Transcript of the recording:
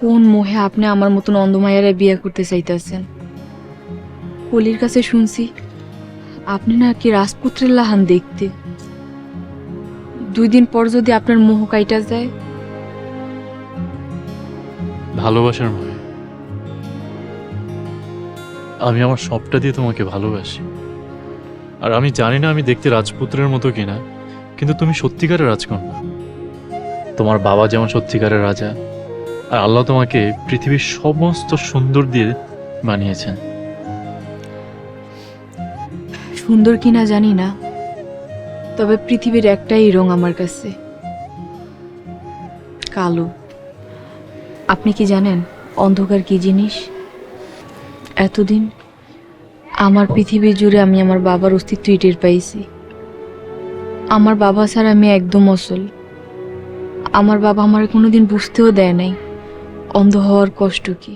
কোন মোহে আপনি আমার মতন অন্ধমায়ারে বিয়ে করতে চাইতেছেন? কলির কাছে শুনছি আপনি নাকি রাজপুত্রের লাহান দেখতে। 2 দিন পর যদি আপনার মোহ কাইটা যায়। ভালোবাসার মনে আমি আমার সবটা দিয়ে তোমাকে ভালোবাসি। আর আমি জানি না আমি দেখতে রাজপুত্রের মতো কিনা, কিন্তু তুমি সত্যিকারের রাজকন্যা। তোমার বাবা যেমন সত্যিকারের রাজা, আর আল্লাহ তোমাকে পৃথিবীর সমস্ত সুন্দর দিয়ে বানিয়েছেন। সুন্দর কিনা জানি না, তবে পৃথিবীর একটাই রং আমার কাছে, কালো। আপনি কি জানেন অন্ধকার কি জিনিস? এতদিন আমার পৃথিবী জুড়ে আমি আমার বাবার অস্তিত্বই টের পাইছি। আমার বাবা ছাড়া আমি একদম অচল। আমার বাবা আমার কোনোদিন বুঝতেও দেয় নাই অন্ধ হওয়ার কষ্ট কি।